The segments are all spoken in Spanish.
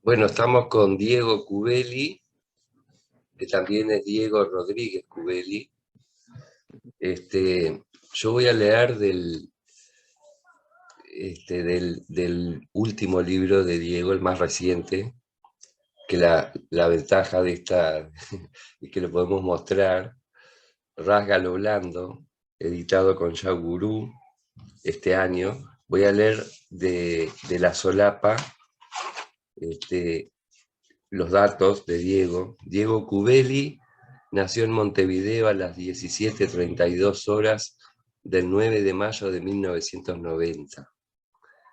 Bueno, estamos con Diego Cubelli, que también es Diego Rodríguez Cubelli. Yo voy a leer del último libro de Diego, el más reciente, que la ventaja de esta, y que lo podemos mostrar, Rasgalo Blando, editado con Yagurú este año. Voy a leer de la solapa este, los datos de Diego. Diego Cubelli nació en Montevideo a las 17:32 del 9 de mayo de 1990.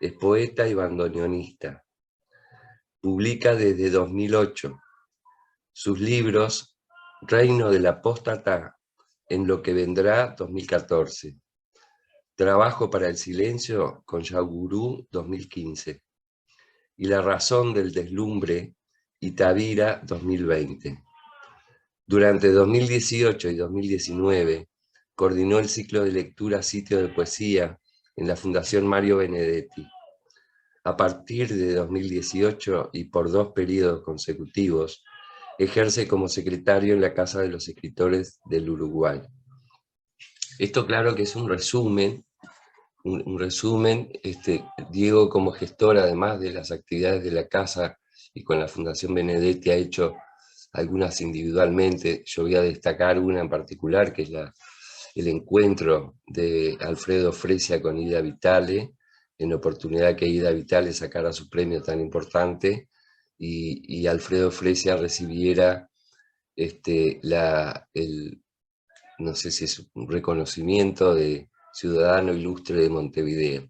Es poeta y bandoneonista. Publica desde 2008. Sus libros, Reino del Apóstata, En lo que vendrá, 2014. Trabajo para el silencio, con Yagurú, 2015. Y La razón del deslumbre, Itavira, 2020. Durante 2018 y 2019 coordinó el ciclo de lectura Sitio de Poesía en la Fundación Mario Benedetti. A partir de 2018 y por 2 periodos consecutivos, ejerce como secretario en la Casa de los Escritores del Uruguay. Esto claro que es un resumen. Diego, como gestor, además de las actividades de la casa y con la Fundación Benedetti, ha hecho algunas individualmente. Yo voy a destacar una en particular, que es el encuentro de Alfredo Fresia con Ida Vitale, en oportunidad que Ida Vitale sacara su premio tan importante y Alfredo Fresia recibiera no sé si es un reconocimiento de ciudadano ilustre de Montevideo.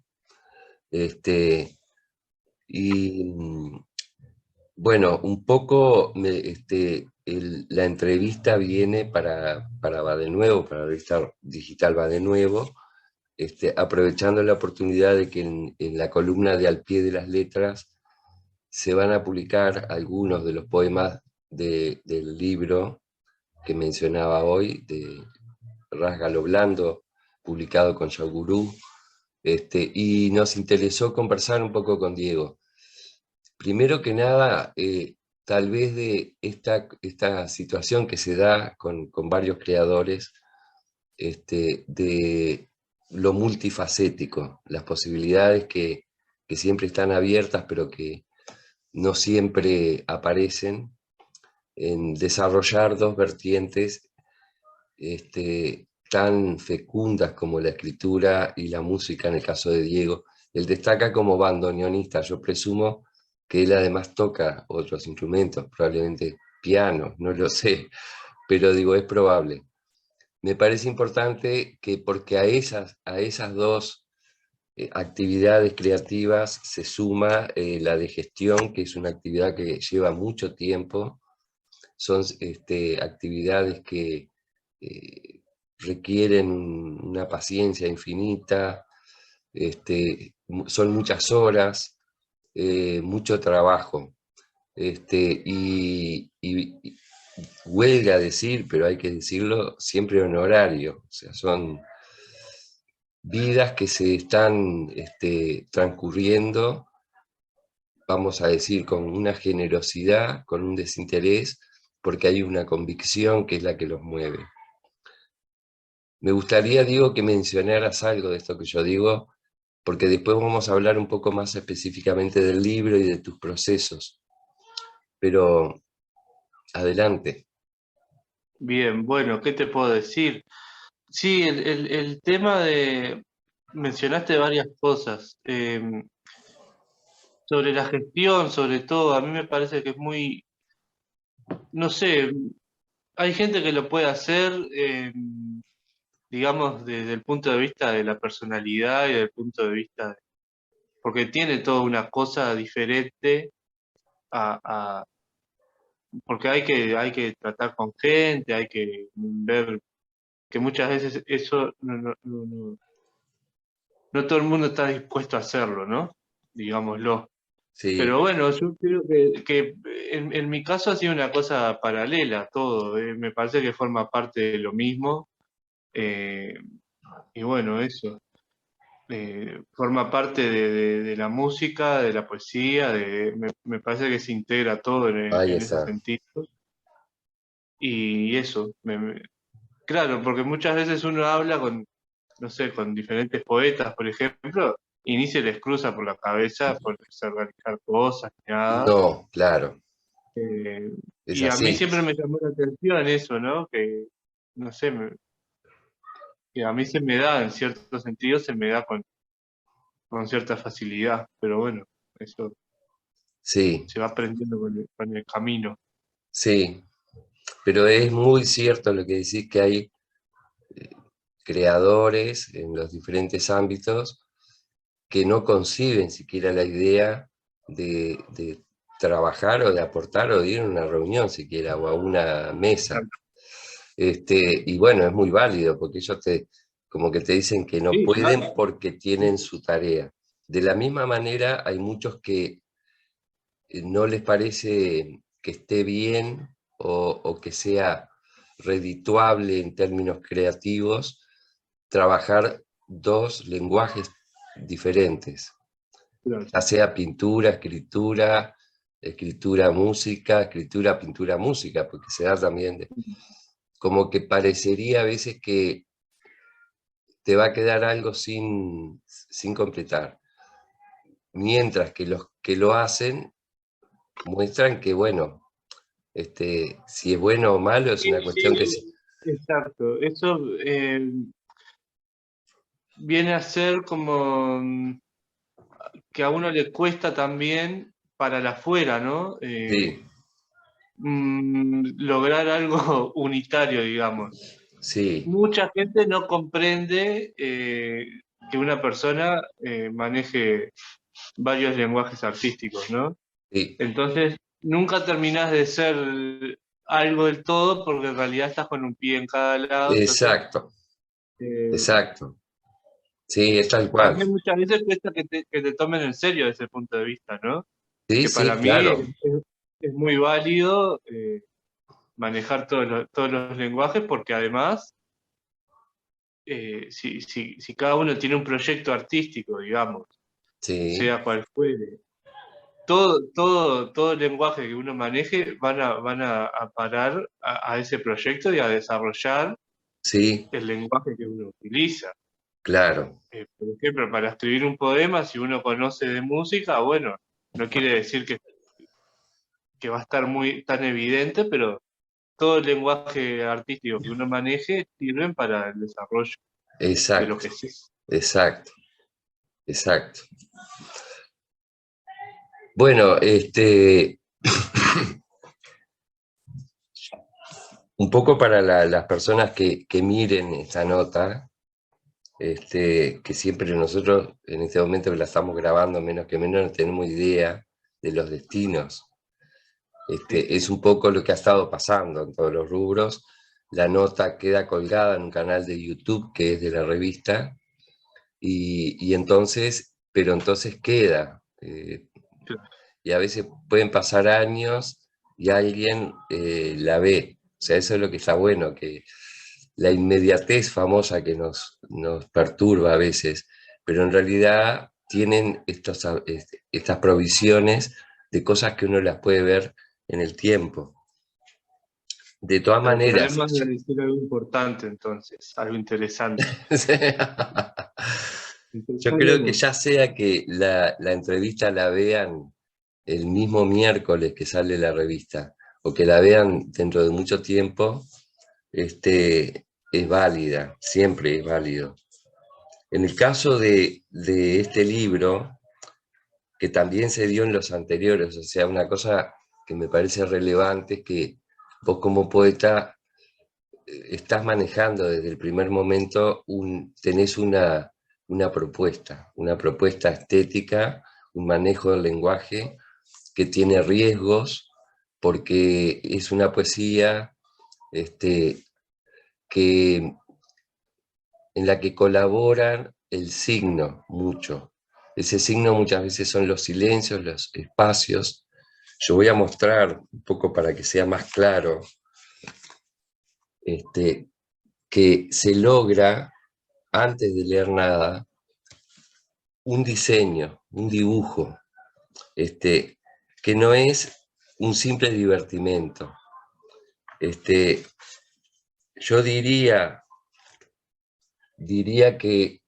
Y bueno, un poco la entrevista viene para Va de Nuevo, para la revista digital Va de Nuevo, aprovechando la oportunidad de que en la columna de Al pie de las letras se van a publicar algunos de los poemas del libro que mencionaba hoy, de Rasgalo Blando, publicado con Yagurú, y nos interesó conversar un poco con Diego. Primero que nada, tal vez de esta situación que se da con varios creadores, de lo multifacético, las posibilidades que siempre están abiertas, pero que no siempre aparecen, en desarrollar dos vertientes tan fecundas como la escritura y la música en el caso de Diego. Él destaca como bandoneonista. Yo presumo que él además toca otros instrumentos, probablemente piano, no lo sé, pero digo, es probable. Me parece importante que, porque a esas dos actividades creativas se suma la de gestión, que es una actividad que lleva mucho tiempo. Son actividades que eh, requieren una paciencia infinita, son muchas horas, mucho trabajo. Y huelga decir, pero hay que decirlo, siempre honorario. O sea, son vidas que se están transcurriendo, vamos a decir, con una generosidad, con un desinterés, porque hay una convicción que es la que los mueve. Me gustaría, Diego, que mencionaras algo de esto que yo digo, porque después vamos a hablar un poco más específicamente del libro y de tus procesos. Pero adelante. Bien, bueno, ¿qué te puedo decir? Sí, el tema de... Mencionaste varias cosas. Sobre la gestión, sobre todo, a mí me parece que es muy... No sé, hay gente que lo puede hacer, digamos, desde el punto de vista de la personalidad y desde el punto de vista... porque tiene toda una cosa diferente a... porque hay que tratar con gente, hay que ver que muchas veces eso no todo el mundo está dispuesto a hacerlo, ¿no? Digámoslo. Sí, Pero bueno, yo creo que en mi caso ha sido una cosa paralela a todo. Me parece que forma parte de lo mismo. eh, y bueno, eso. forma parte de la música, de la poesía, me parece que se integra todo Ahí en ese está. sentido. Y eso, claro, porque muchas veces uno habla con, no sé, con diferentes poetas, por ejemplo, y ni se les cruza por la cabeza ponerse a organizar cosas, ni nada. No, claro, es Y a mí así. siempre me llamó la atención eso, ¿no? Que, no sé, que a mí se me da, en cierto sentido, se me da con cierta facilidad, pero bueno, eso Sí, se va aprendiendo con el camino. sí. Pero es muy cierto lo que decís, que hay creadores en los diferentes ámbitos que no conciben siquiera la idea de trabajar o de aportar o de ir a una reunión siquiera o a una mesa. Y bueno, es muy válido porque ellos como que te dicen que no Sí, pueden claro. porque tienen su tarea. De la misma manera, hay muchos que no les parece que esté bien o que sea redituable en términos creativos trabajar dos lenguajes diferentes, Claro. ya sea pintura, escritura, escritura, música, escritura, pintura, música, porque se da también, como que parecería a veces que te va a quedar algo sin completar, mientras que los que lo hacen muestran que, bueno, si es bueno o malo es Sí, una cuestión que sí, exacto. Eso viene a ser como que a uno le cuesta también para la afuera, ¿no? sí, Lograr algo unitario, digamos. sí, Mucha gente no comprende que una persona maneje varios lenguajes artísticos, ¿no? sí, Entonces, nunca terminás de ser algo del todo porque en realidad estás con un pie en cada lado. Entonces, exacto, eh, exacto, sí, es tal cual. también muchas veces cuesta que te tomen en serio desde ese punto de vista, ¿no? Sí, Que para sí, mí claro, es muy válido manejar todos los lenguajes porque además, si cada uno tiene un proyecto artístico, digamos, sí, sea cual fuere, todo el lenguaje que uno maneje van a parar a ese proyecto y a desarrollar sí, el lenguaje que uno utiliza. claro, Por ejemplo, para escribir un poema, si uno conoce de música, bueno, no quiere decir que va a estar tan evidente, pero todo el lenguaje artístico que uno maneje sirven para el desarrollo de lo exacto, que sea. exacto, exacto. Bueno, un poco para las personas que miren esta nota, que siempre nosotros en este momento que la estamos grabando, menos que menos no tenemos idea de los destinos. Es un poco lo que ha estado pasando en todos los rubros. La nota queda colgada en un canal de YouTube que es de la revista, y entonces, pero entonces queda. Y a veces pueden pasar años y alguien la ve. O sea, eso es lo que está bueno, que la inmediatez famosa que nos perturba a veces, pero en realidad tienen estas provisiones de cosas que uno las puede ver en el tiempo. De todas Pero maneras, podemos decir algo importante entonces, algo interesante. yo creo que Empezaremos. ya sea que la entrevista la vean el mismo miércoles que sale la revista, o que la vean dentro de mucho tiempo, es válida, siempre es válido. En el caso de este libro, que también se dio en los anteriores, o sea, una cosa que me parece relevante es que vos como poeta estás manejando desde el primer momento, tenés una propuesta estética, un manejo del lenguaje que tiene riesgos, porque es una poesía que, en la que colaboran el signo mucho. Ese signo muchas veces son los silencios, los espacios. Yo voy a mostrar un poco para que sea más claro, que se logra, antes de leer nada, un diseño, un dibujo, que no es un simple divertimento. Yo diría que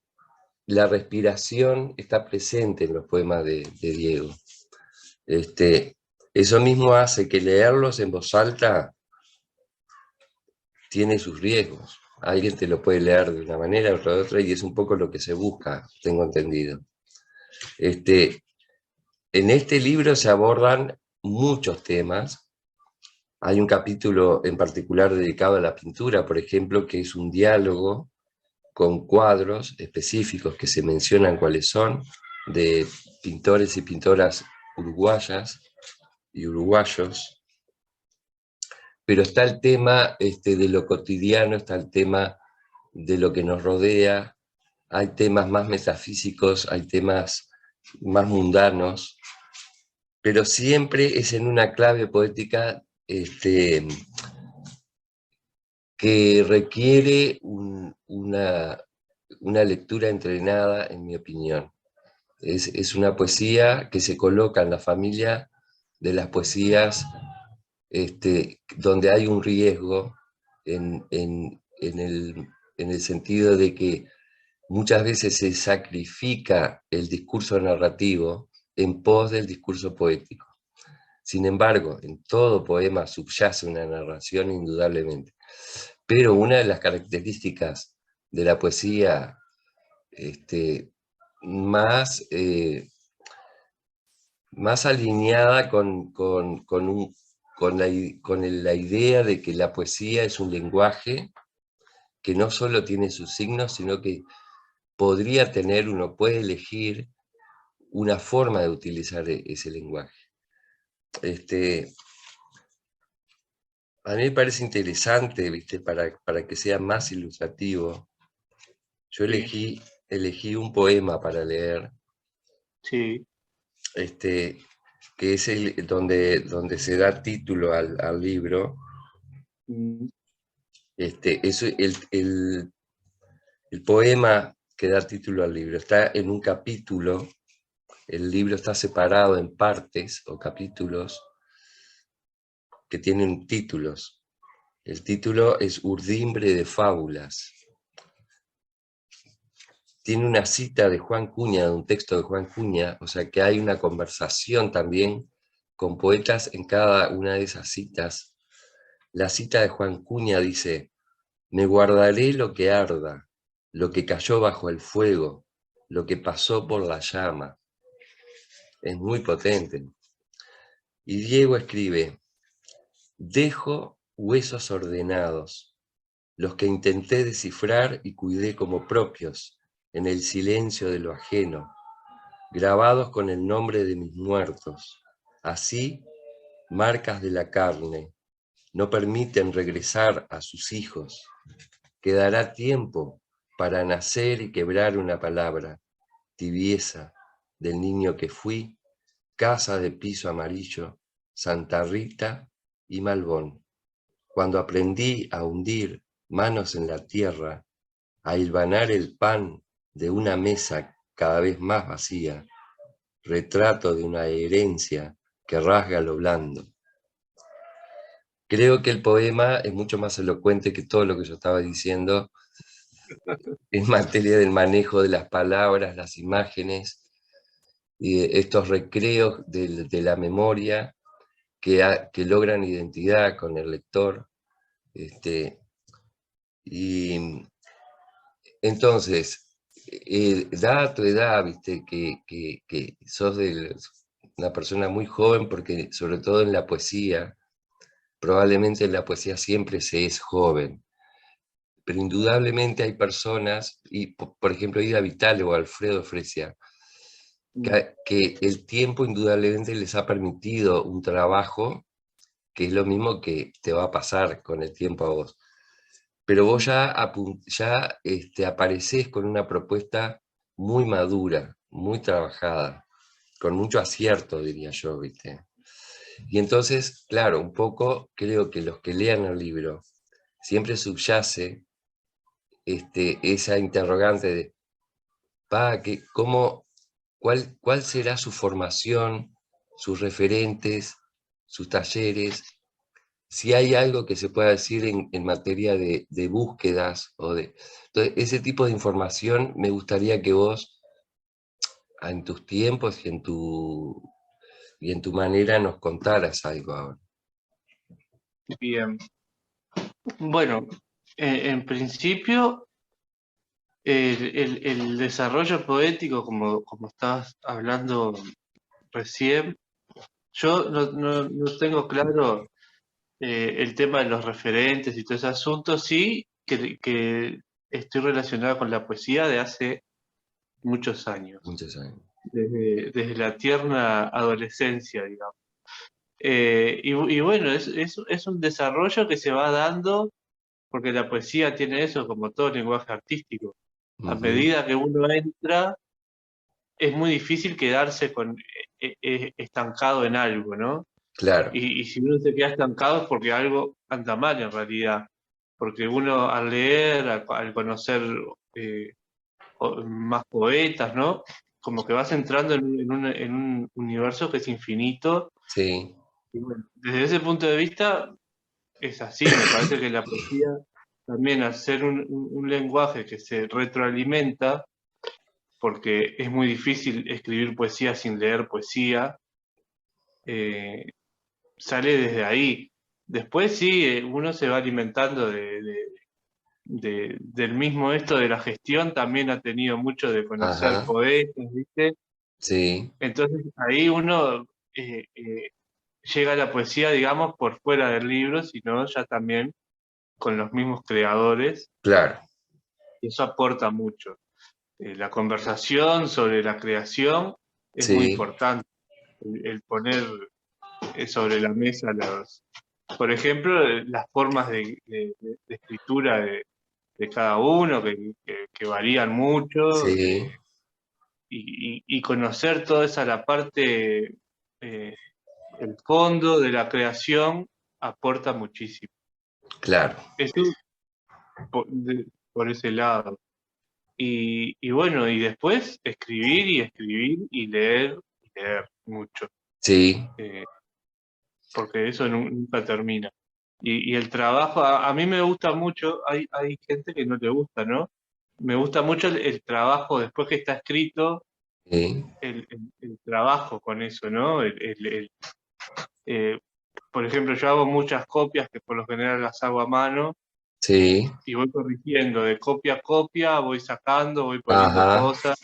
la respiración está presente en los poemas de Diego. Eso mismo hace que leerlos en voz alta tiene sus riesgos. Alguien te lo puede leer de una manera, otro de otra, y es un poco lo que se busca, tengo entendido. En este libro se abordan muchos temas. Hay un capítulo en particular dedicado a la pintura, por ejemplo, que es un diálogo con cuadros específicos que se mencionan cuáles son, de pintores y pintoras uruguayas y uruguayos. Pero está el tema de lo cotidiano, está el tema de lo que nos rodea, hay temas más metafísicos, hay temas más mundanos, pero siempre es en una clave poética que requiere una lectura entrenada, en mi opinión. Es una poesía que se coloca en la familia de las poesías donde hay un riesgo en el sentido de que muchas veces se sacrifica el discurso narrativo en pos del discurso poético. Sin embargo, en todo poema subyace una narración indudablemente. Pero una de las características de la poesía más alineada con la idea de que la poesía es un lenguaje que no solo tiene sus signos, sino que podría tener, uno puede elegir una forma de utilizar ese lenguaje. A mí me parece interesante, ¿viste? Para que sea más ilustrativo. Yo elegí un poema para leer, Sí. que es donde se da título al libro. El poema que da título al libro está en un capítulo, el libro está separado en partes o capítulos que tienen títulos. El título es Urdimbre de Fábulas. Tiene una cita de Juan Cuña, de un texto de Juan Cuña, o sea que hay una conversación también con poetas en cada una de esas citas. La cita de Juan Cuña dice: me guardaré lo que arda, lo que cayó bajo el fuego, lo que pasó por la llama. Es muy potente. Y Diego escribe: dejo huesos ordenados, los que intenté descifrar y cuidé como propios, en el silencio de lo ajeno, grabados con el nombre de mis muertos. Así, marcas de la carne, no permiten regresar a sus hijos. Quedará tiempo para nacer y quebrar una palabra, tibieza, del niño que fui, casa de piso amarillo, Santa Rita y Malbón. Cuando aprendí a hundir manos en la tierra, a hilvanar el pan de una mesa cada vez más vacía, retrato de una herencia que rasga lo blando. Creo que el poema es mucho más elocuente que todo lo que yo estaba diciendo en materia del manejo de las palabras, las imágenes, y estos recreos de la memoria que logran identidad con el lector. Y entonces, dada tu edad, viste, que sos una persona muy joven, porque sobre todo en la poesía, probablemente en la poesía siempre se es joven, pero indudablemente hay personas, y por ejemplo Ida Vitale o Alfredo Fresia, que el tiempo indudablemente les ha permitido un trabajo que es lo mismo que te va a pasar con el tiempo a vos. Pero vos ya aparecés con una propuesta muy madura, muy trabajada, con mucho acierto, diría yo, ¿viste? Y entonces, claro, un poco creo que los que lean el libro siempre subyace esa interrogante de, ¿cómo cuál será su formación, sus referentes, sus talleres, si hay algo que se pueda decir en materia de búsquedas, entonces, ese tipo de información me gustaría que vos, en tus tiempos y en tu manera, nos contaras algo ahora. Bien. Bueno, en principio, el desarrollo poético, como estabas hablando recién, yo no tengo claro el tema de los referentes y todo ese asunto, sí que estoy relacionado con la poesía de hace muchos años, Muchos años. desde la tierna adolescencia, digamos. Y bueno, es un desarrollo que se va dando porque la poesía tiene eso como todo lenguaje artístico. A Ujú. medida que uno entra, es muy difícil quedarse estancado en algo, ¿no? Claro, Y si uno se queda estancado es porque algo anda mal en realidad. Porque uno al leer, al conocer eh, más poetas, ¿no? Como que vas entrando en un universo que es infinito. sí, Y bueno, desde ese punto de vista es así. Me parece que la poesía también, al ser un lenguaje que se retroalimenta, porque es muy difícil escribir poesía sin leer poesía, eh, sale desde ahí. Después sí, uno se va alimentando del mismo esto de la gestión, también ha tenido mucho de conocer ajá, poetas, ¿viste? sí, Entonces ahí uno llega a la poesía, digamos, por fuera del libro, sino ya también con los mismos creadores, claro, y eso aporta mucho. La conversación sobre la creación es muy sí, importante, el poner sobre la mesa por ejemplo, las formas de escritura de cada uno, que varían mucho, sí, y conocer toda esa la parte, el fondo de la creación aporta muchísimo. claro, Eso por ese lado. Y bueno, y después escribir y leer mucho, sí, eh, porque eso nunca termina. Y el trabajo, a mí me gusta mucho, hay gente que no le gusta, ¿no? Me gusta mucho el trabajo después que está escrito, sí, el trabajo con eso, ¿no? Eh, por ejemplo, yo hago muchas copias que por lo general las hago a mano sí, y voy corrigiendo de copia a copia, voy sacando, voy poniendo ajá, cosas.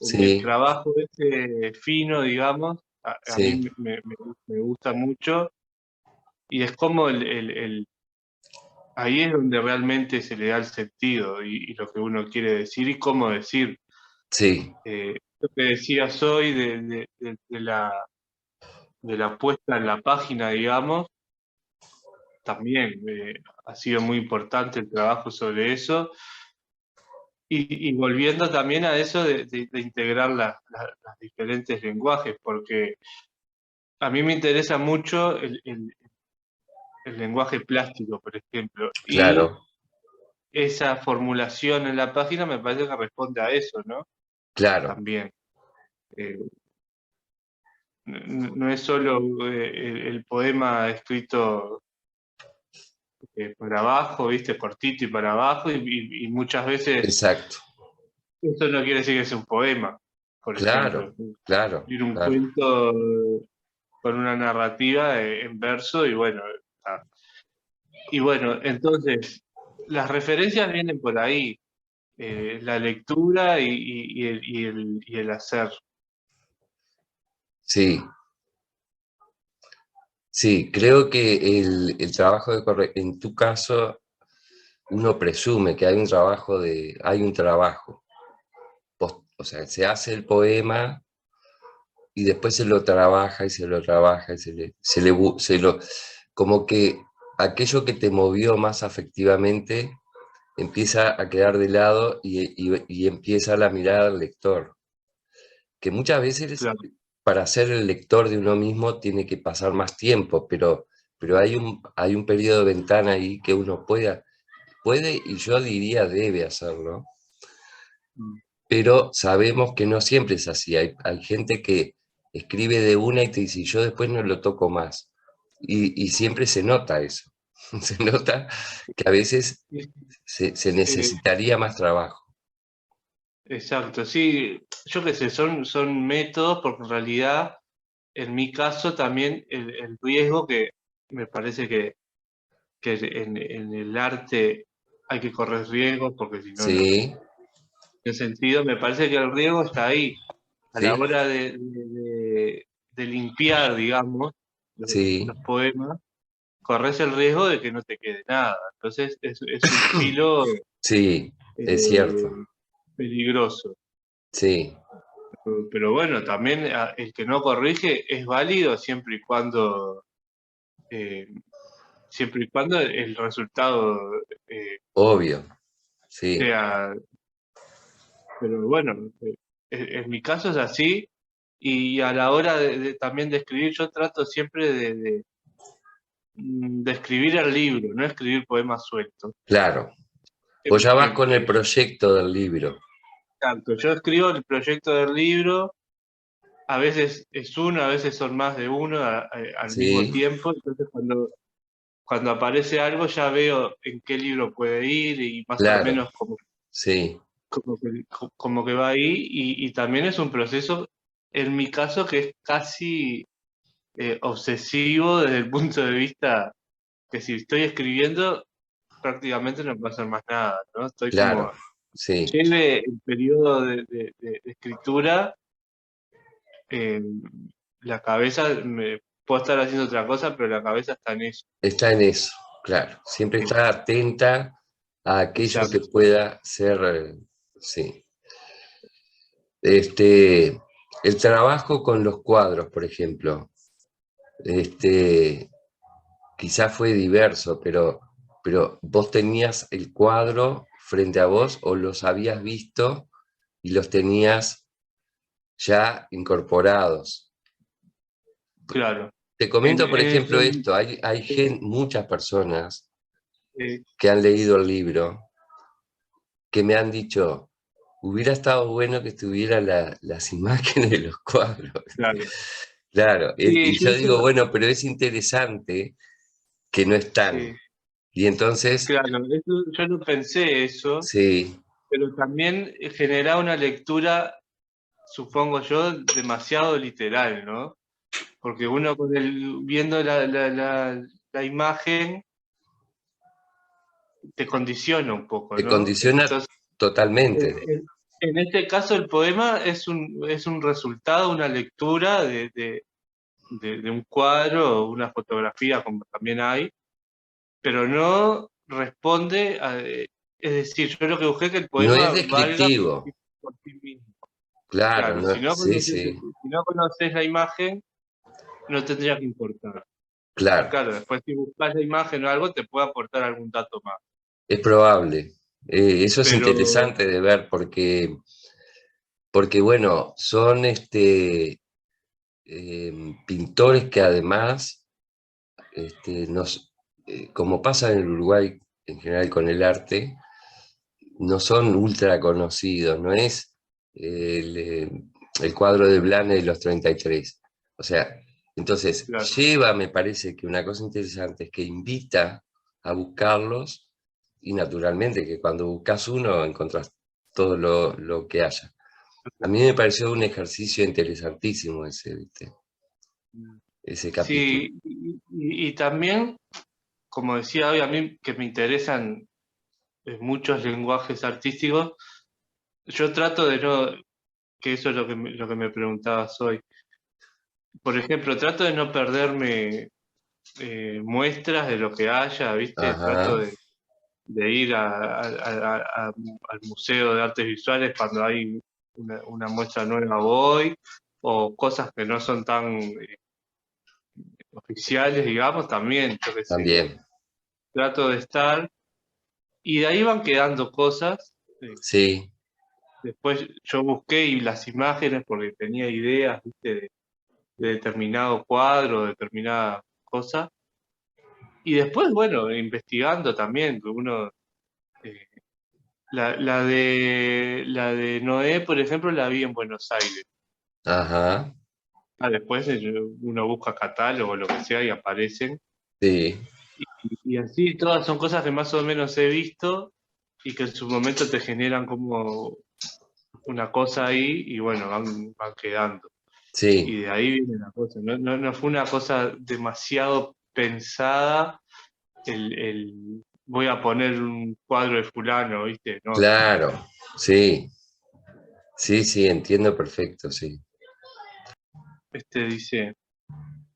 El sí, trabajo ese fino, digamos, a mí sí, me gusta mucho y es como ahí es donde realmente se le da el sentido y lo que uno quiere decir y cómo decir. sí, Lo que decías hoy de la puesta en la página, digamos, también ha sido muy importante el trabajo sobre eso. Y volviendo también a eso de integrar los diferentes lenguajes, porque a mí me interesa mucho el lenguaje plástico, por ejemplo, y claro, esa formulación en la página me parece que responde a eso, ¿no? claro, También. Eh, no es solo el poema escrito para abajo, ¿viste? Cortito y para abajo, y muchas veces exacto, eso no quiere decir que sea un poema, por ejemplo. claro, claro, Ir un claro, cuento con una narrativa en verso, y bueno, está. Y bueno, entonces, las referencias vienen por ahí, la lectura y el hacer. sí, sí, creo que el trabajo en tu caso, uno presume que hay un trabajo, o sea, se hace el poema y después se lo trabaja y se lo trabaja y como que aquello que te movió más afectivamente empieza a quedar de lado y empieza la mirada del lector, que muchas veces Claro, para ser el lector de uno mismo tiene que pasar más tiempo, pero hay un periodo de ventana ahí que uno puede y yo diría debe hacerlo, pero sabemos que no siempre es así. Hay gente que escribe de una y te dice, yo después no lo toco más. Y siempre se nota eso. Se nota que a veces se Sí, necesitaría más trabajo. exacto, sí, yo qué sé, son métodos porque en realidad, en mi caso también el riesgo que me parece que en el arte hay que correr riesgos porque si no, no. Sí, En ese sentido, me parece que el riesgo está ahí, a la sí, hora de limpiar, digamos, sí, los poemas, corres el riesgo de que no te quede nada. Entonces es un filo sí, es cierto. eh, peligroso. Sí, Pero bueno, también el que no corrige es válido eh, siempre y cuando el resultado eh, obvio. Sí, sea. Pero bueno, en mi caso es así, y a la hora también de escribir, yo trato siempre de escribir el libro, no escribir poemas sueltos. claro. Vos Em- ya vas em- con el em- proyecto del libro. Tanto, yo escribo el proyecto del libro, a veces es uno, a veces son más de uno al mismo Sí, tiempo, entonces cuando aparece algo ya veo en qué libro puede ir y más o claro, menos sí, como que va ahí, y también es un proceso, en mi caso, que es casi obsesivo desde el punto de vista que si estoy escribiendo prácticamente no puedo hacer más nada, ¿no? Estoy claro, como, sí. lleve el periodo de escritura, eh, la cabeza, puedo estar haciendo otra cosa, pero la cabeza está en eso. Está en eso, claro. Siempre Eh, está atenta a aquello que Exacto, pueda ser, sí. El trabajo con los cuadros, por ejemplo, este, quizás fue diverso, pero vos tenías el cuadro frente a vos o los habías visto y los tenías ya incorporados. claro. Te En, comento, por en- ejemplo, en- esto, hay muchas personas eh, que han leído el libro que me han dicho, hubiera estado bueno que estuviera las imágenes de los cuadros. claro. Claro, Sí, y yo yo digo, eso, bueno, pero es interesante que no están. sí, Y entonces, claro, yo no pensé eso, sí, pero también genera una lectura, supongo yo, demasiado literal, ¿no? Porque uno viendo la imagen te condiciona un poco, te ¿no? condiciona Entonces, totalmente. en este caso el poema es un resultado, una lectura de un cuadro o una fotografía, como también hay, pero no responde es decir, yo lo que busqué es que el No es poema valga descriptivo, por sí mismo. claro, Claro, no, sí, sí, si no conoces la imagen, no tendría que importar. Y claro, claro, después si buscas la imagen o algo, te puede aportar algún dato más. es probable. Eso es Pero, interesante de ver porque bueno, son pintores que además como pasa en el Uruguay en general con el arte, no son ultra conocidos, no es el cuadro de Blanes de los 33. O sea, entonces claro, lleva, me parece que una cosa interesante es que invita a buscarlos y naturalmente que cuando buscas uno encontrás todo lo que haya. A mí me pareció un ejercicio interesantísimo ese, ¿viste? Ese capítulo. sí, y también, como decía hoy, a mí que me interesan muchos lenguajes artísticos, yo trato de no, que eso es lo que me preguntabas hoy. Por ejemplo, trato de no perderme muestras de lo que haya, ¿viste? Trato Ajá, de ir al Museo de Artes Visuales cuando hay una muestra nueva voy, o cosas que no son tan oficiales, digamos, también, yo qué sé, también. trato de estar, y de ahí van quedando cosas. Sí, Después yo busqué y las imágenes porque tenía ideas, ¿viste? De determinado cuadro, determinada cosa. Y después, bueno, investigando también, que uno la de Noé, por ejemplo, la vi en Buenos Aires. Ajá, Después uno busca catálogo o lo que sea y aparecen. sí, Y así todas son cosas que más o menos he visto y que en su momento te generan como una cosa ahí y bueno, van quedando. sí, Y de ahí viene la cosa. No fue una cosa demasiado pensada voy a poner un cuadro de fulano, ¿viste? No, claro, sí, sí, sí, entiendo perfecto, sí. dice,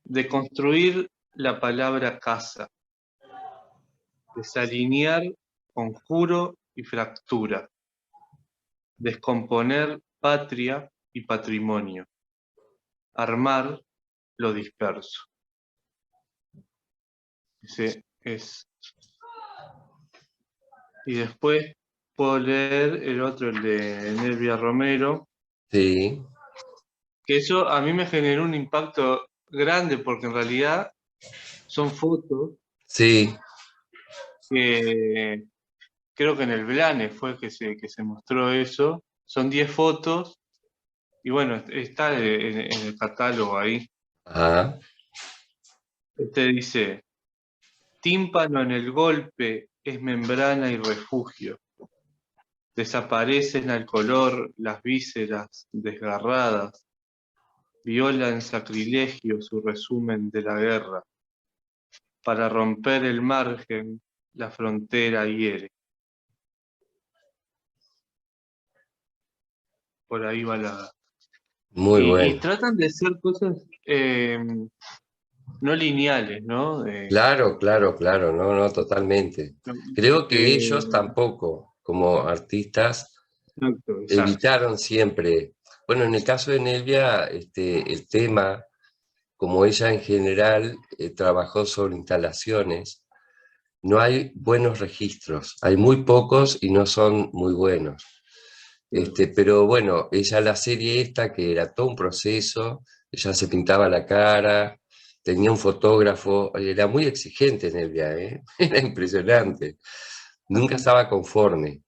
deconstruir la palabra casa, desalinear conjuro y fractura, descomponer patria y patrimonio, armar lo disperso. Ese es. Y después puedo leer el otro, el de Nelvia Romero, Sí, que eso a mí me generó un impacto grande porque en realidad son fotos sí, que creo que en el Blane fue que se mostró eso. Son 10 fotos y bueno, está en el catálogo ahí. ajá, Dice, tímpano en el golpe es membrana y refugio. Desaparecen al color las vísceras desgarradas. Viola en sacrilegio su resumen de la guerra. Para romper el margen, la frontera hiere. Por ahí va la... muy Y bueno. tratan de ser cosas no lineales, ¿no? Claro, claro, claro, no, no, totalmente. Creo que ellos tampoco, como artistas, Exacto, exacto. evitaron siempre, bueno, en el caso de Nelvia, el tema, como ella en general trabajó sobre instalaciones, no hay buenos registros, hay muy pocos y no son muy buenos. Pero bueno, ella la serie esta, que era todo un proceso, ella se pintaba la cara, tenía un fotógrafo, era muy exigente en el viaje, era impresionante, nunca estaba conforme,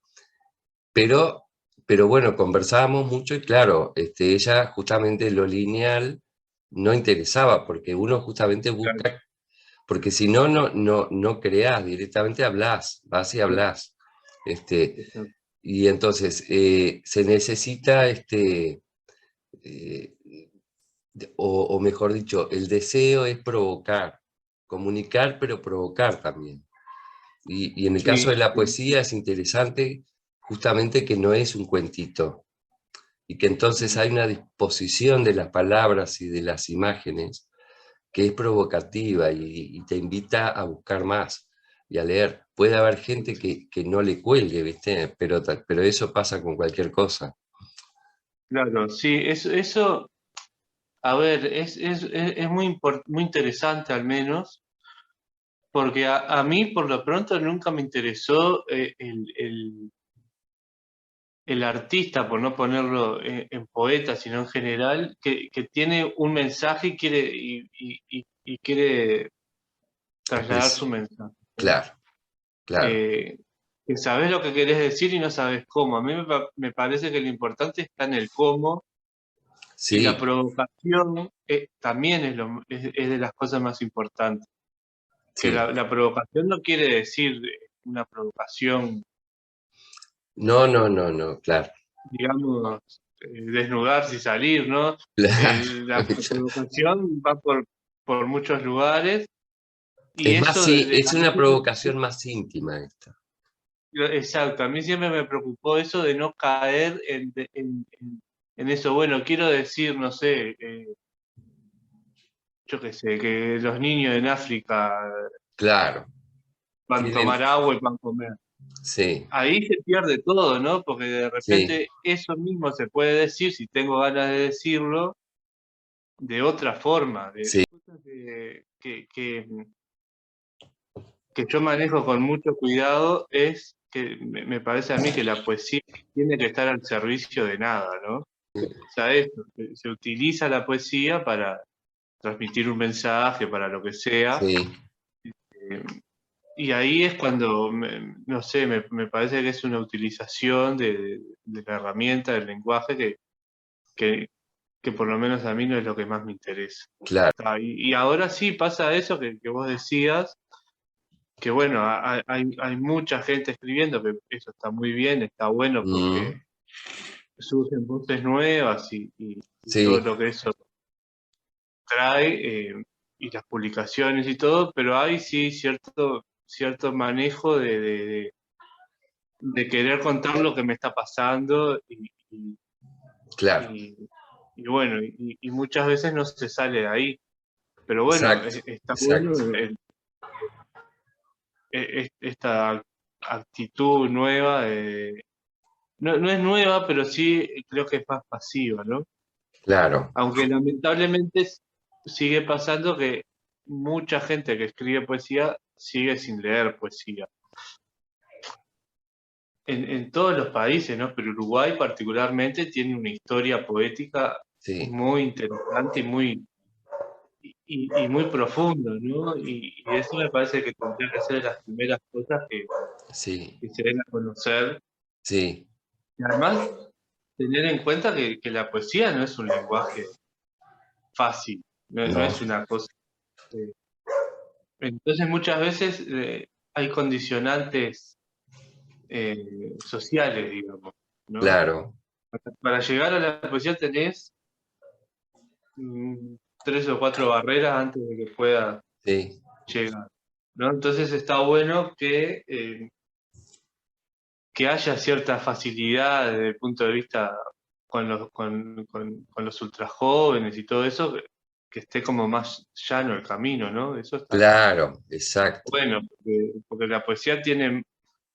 pero, pero bueno, conversábamos mucho y claro, ella justamente lo lineal no interesaba, porque uno justamente Claro, busca, porque si no, no creás, directamente hablas, vas y claro, hablas. Este, exacto. y entonces se necesita, eh, o mejor dicho, el deseo es provocar, comunicar, pero provocar también. Y en el caso de Sí, la sí, poesía es interesante justamente que no es un cuentito y que entonces hay una disposición de las palabras y de las imágenes que es provocativa y te invita a buscar más y a leer. Puede haber gente que no le cuelgue, ¿viste? Pero eso pasa con cualquier cosa. claro, sí, eso, a ver, es muy interesante al menos, porque a mí por lo pronto nunca me interesó el artista, por no ponerlo en poeta, sino en general, que tiene un mensaje y quiere trasladar su mensaje, ¿no? Claro, claro. Eh, que sabes lo que querés decir y no sabes cómo. A mí me parece que lo importante está en el cómo y la Sí, provocación también es de las cosas más importantes. Que sí. la provocación no quiere decir una provocación, No, no, no, no, claro. digamos, desnudarse y salir, ¿no? Claro. La provocación va por muchos lugares y Es más, eso, sí, a es mí una provocación más íntima esta. exacto, a mí siempre me preocupó eso de no caer en eso. Bueno, quiero decir, no sé, yo qué sé, que los niños en África Claro, van a tienen, tomar agua y van a comer. sí, Ahí se pierde todo, ¿no? Porque de sí, repente eso mismo se puede decir, si tengo ganas de decirlo, de otra forma, de sí, cosas que yo manejo con mucho cuidado, es que me parece a mí que la poesía tiene que estar al servicio de nada, ¿no? O sea, esto, que se utiliza la poesía para transmitir un mensaje, para lo que sea, sí. eh, Y ahí es cuando, no sé, me parece que es una utilización de la herramienta, del lenguaje, que, que por lo menos a mí no es lo que más me interesa. Claro. Y ahora sí pasa eso que vos decías, que bueno, hay mucha gente escribiendo, que eso está muy bien, está bueno porque Mm, surgen voces nuevas y todo sí, lo que eso trae, y las publicaciones y todo, pero hay sí cierto manejo de querer contar lo que me está pasando claro. y- y bueno, y muchas veces no se sale de ahí. Pero bueno, Exacto, está bueno exacto. esta actitud nueva no, no es nueva, pero sí creo que es más pasiva, ¿no? Claro. Aunque lamentablemente sigue pasando que mucha gente que escribe poesía sigue sin leer poesía. En todos los países, ¿no? Pero Uruguay particularmente tiene una historia poética Sí, muy interesante y muy profunda, ¿no? Y eso me parece que tendría que ser de las primeras cosas sí, que se den a conocer. sí. Y además, tener en cuenta que la poesía no es un lenguaje fácil, no, no No, es una cosa. eh, entonces, muchas veces hay condicionantes sociales, digamos, ¿no? claro. Para llegar a la poesía tenés mm, tres o cuatro barreras antes de que pueda Sí, llegar, ¿no? Entonces está bueno que haya cierta facilidad desde el punto de vista con los ultra jóvenes y todo eso, que esté como más llano el camino, ¿no? Eso está claro, exacto. bueno, porque la poesía tiene,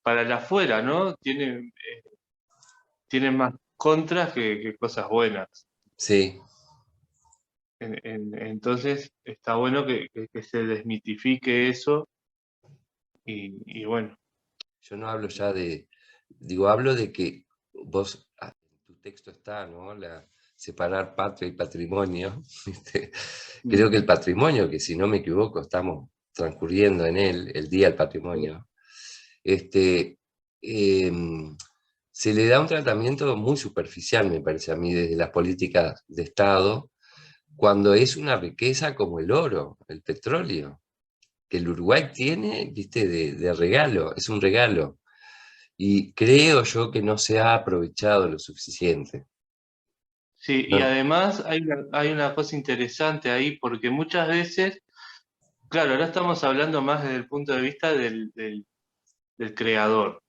para el afuera, ¿no? Tiene más contras que cosas buenas. Sí. Entonces está bueno que se desmitifique eso y bueno, Yo no hablo ya de, digo, hablo de que vos, en tu texto está, ¿no? Separar patria y patrimonio. ¿Viste? mm, Creo que el patrimonio, que si no me equivoco, estamos transcurriendo en él, el Día del Patrimonio, este, em, se le da un tratamiento muy superficial, me parece a mí, desde las políticas de Estado, cuando es una riqueza como el oro, el petróleo, que el Uruguay tiene, viste, de regalo, es un regalo. Y creo yo que no se ha aprovechado lo suficiente. sí, y No, además hay una cosa interesante ahí, porque muchas veces, claro, ahora estamos hablando más desde el punto de vista del creador.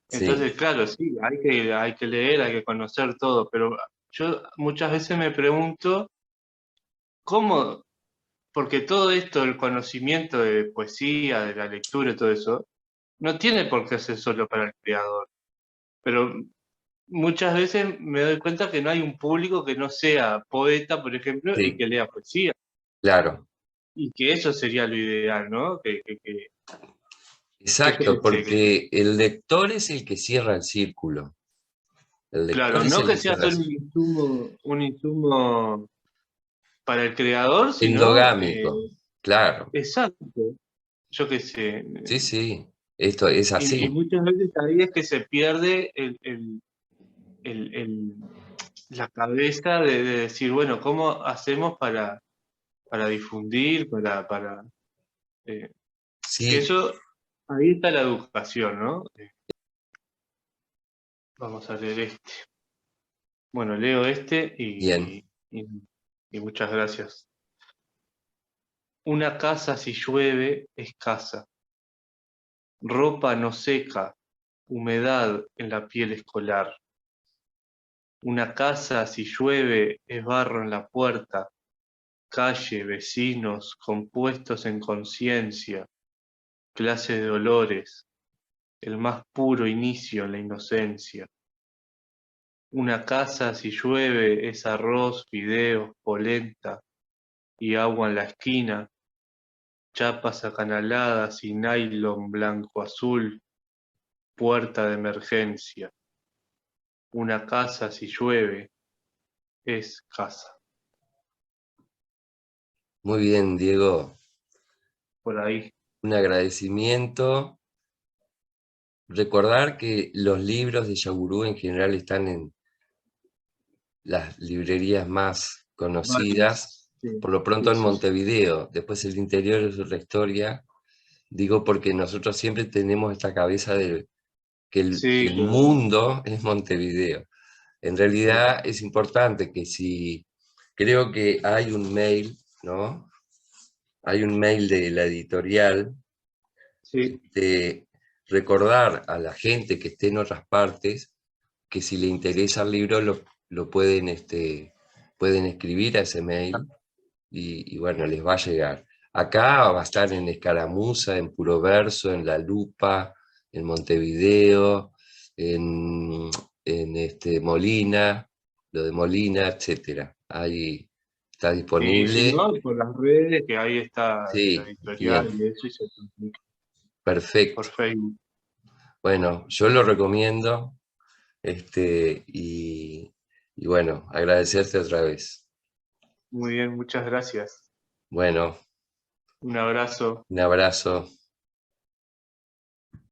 sí, Entonces, claro, sí, hay que leer, hay que conocer todo, pero yo muchas veces me pregunto cómo, porque todo esto, el conocimiento de poesía, de la lectura y todo eso, no tiene por qué ser solo para el creador, pero muchas veces me doy cuenta que no hay un público que no sea poeta, por ejemplo, y sí, que lea poesía, claro, y que eso sería lo ideal, ¿no? ¿Qué exacto, pensé? porque el lector es el que cierra el círculo. El lector Claro, es no el que que sea cierra el solo círculo. un insumo para el creador, sino Endogámico, claro, exacto, yo qué sé. sí, sí, esto es Y así. muchas veces ahí es que se pierde el- el- la cabeza de decir, bueno, ¿cómo hacemos para difundir, eh, que Sí, eso, ahí está la educación, ¿no? Vamos a leer este. Bueno, leo este bien. y muchas gracias. Una casa si llueve es casa, ropa no seca, humedad en la piel escolar. Una casa si llueve es barro en la puerta, calle, vecinos, compuestos en conciencia, clase de olores, el más puro inicio en la inocencia. Una casa si llueve es arroz, fideos, polenta y agua en la esquina, chapas acanaladas y nylon blanco azul, puerta de emergencia. Una casa si llueve es casa. Muy bien, Diego. Por ahí. un agradecimiento. Recordar que los libros de Yagurú en general están en las librerías más conocidas, Sí, por lo pronto sí, en sí, sí. Montevideo. Después el interior es otra historia. Digo porque nosotros siempre tenemos esta cabeza de que Sí, el claro, mundo es Montevideo. En sí, realidad es importante que si, creo que hay un mail, ¿no? Hay un mail de la editorial, sí, de recordar a la gente que esté en otras partes que si le interesa el libro lo pueden, pueden escribir a ese mail y bueno, les va a llegar. Acá va a estar en Escaramuza, en Puro Verso, en La Lupa, en Montevideo, en Molina, lo de Molina, etcétera. Ahí está y si disponible. no, por las redes, que ahí está la Sí, editorial bien, y eso, y se publica por perfecto. Facebook. Bueno, yo lo recomiendo, y bueno, agradecerte otra vez. Muy bien, muchas gracias. Bueno, Un abrazo. un abrazo.